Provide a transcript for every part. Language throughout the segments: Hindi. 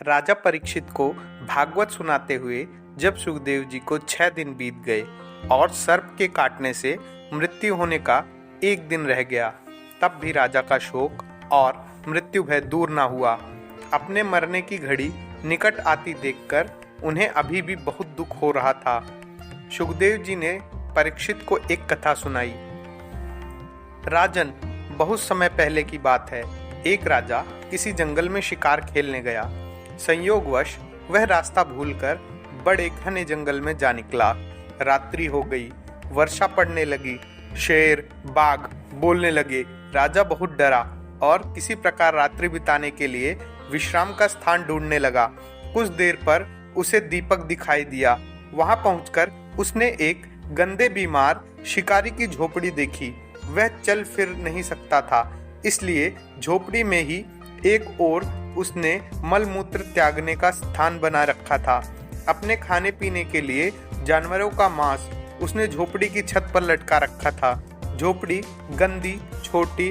राजा परीक्षित को भागवत सुनाते हुए जब सुखदेव जी को 6 दिन बीत गए और सर्प के काटने से मृत्यु होने का एक दिन रह गया, तब भी राजा का शोक और मृत्यु भय दूर न हुआ। अपने मरने की घड़ी निकट आती देखकर उन्हें अभी भी बहुत दुख हो रहा था। सुखदेव जी ने परीक्षित को एक कथा सुनाई। राजन, बहुत समय पहले की बात है। एक राजा किसी जंगल में शिकार खेलने गया। संयोगवश वह रास्ता भूलकर बड़े घने जंगल में जा निकला। रात्रि हो गई, वर्षा पड़ने लगी, शेर बाघ बोलने लगे। राजा बहुत डरा और किसी प्रकार रात्रि बिताने के लिए विश्राम का स्थान ढूंढने लगा। कुछ देर पर उसे दीपक दिखाई दिया। वहां पहुंचकर उसने एक गंदे बीमार शिकारी की झोपड़ी देखी। वह चल फिर नहीं सकता था, इसलिए झोपड़ी में ही एक ओर उसने मलमूत्र त्यागने का स्थान बना रखा था। अपने खाने पीने के लिए जानवरों का मांस उसने झोपड़ी की छत पर लटका रखा था। झोपड़ी गंदी, छोटी,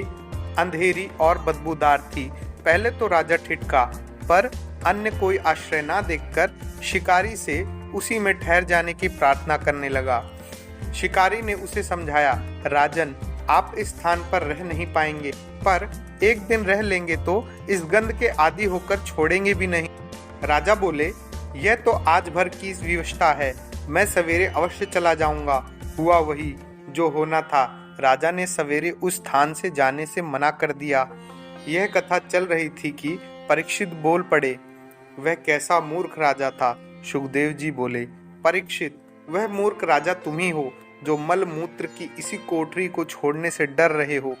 अंधेरी और बदबूदार थी। पहले तो राजा ठिठका, पर अन्य कोई आश्रय ना देखकर शिकारी से उसी में ठहर जाने की प्रार्थना करने लगा। शिकारी ने उसे समझाया, राजन, आप इस स्थान पर रह नहीं पाएंगे, पर एक दिन रह लेंगे तो इस गंध के आदी होकर छोड़ेंगे भी नहीं। राजा बोले, यह तो आज भर की विवशता है, मैं सवेरे अवश्य चला जाऊंगा। हुआ वही जो होना था। राजा ने सवेरे उस स्थान से जाने से मना कर दिया। यह कथा चल रही थी कि परीक्षित बोल पड़े, वह कैसा मूर्ख राजा था। सुखदेव जी बोले, परीक्षित, वह मूर्ख राजा तुम ही हो जो मल मूत्र की इसी कोठरी को छोड़ने से डर रहे हो।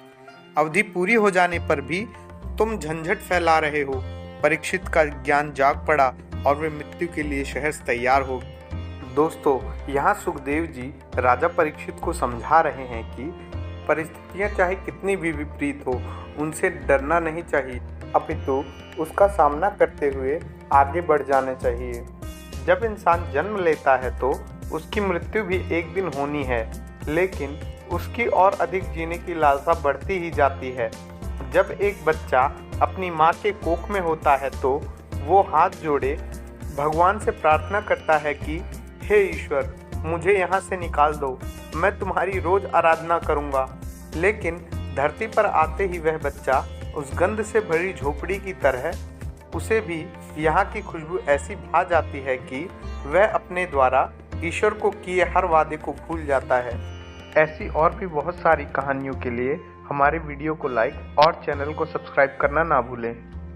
अवधि पूरी हो जाने पर भी तुम झंझट फैला रहे हो। परीक्षित का ज्ञान जाग पड़ा और वे मृत्यु के लिए सहर्ष तैयार हो। दोस्तों, यहाँ सुखदेव जी राजा परीक्षित को समझा रहे हैं कि परिस्थितियाँ चाहे कितनी भी विपरीत हो, उनसे डरना नहीं चाहिए, अपितु उसका सामना करते हुए आगे बढ़ जाना चाहिए। जब इंसान जन्म लेता है तो उसकी मृत्यु भी एक दिन होनी है, लेकिन उसकी और अधिक जीने की लालसा बढ़ती ही जाती है। जब एक बच्चा अपनी माँ के कोख में होता है तो वो हाथ जोड़े भगवान से प्रार्थना करता है कि हे ईश्वर, मुझे यहाँ से निकाल दो, मैं तुम्हारी रोज आराधना करूँगा। लेकिन धरती पर आते ही वह बच्चा उस गंध से भरी झोपड़ी की तरह, उसे भी यहाँ की खुशबू ऐसी भा जाती है कि वह अपने द्वारा ईश्वर को किए हर वादे को भूल जाता है। ऐसी और भी बहुत सारी कहानियों के लिए हमारे वीडियो को लाइक और चैनल को सब्सक्राइब करना ना भूलें।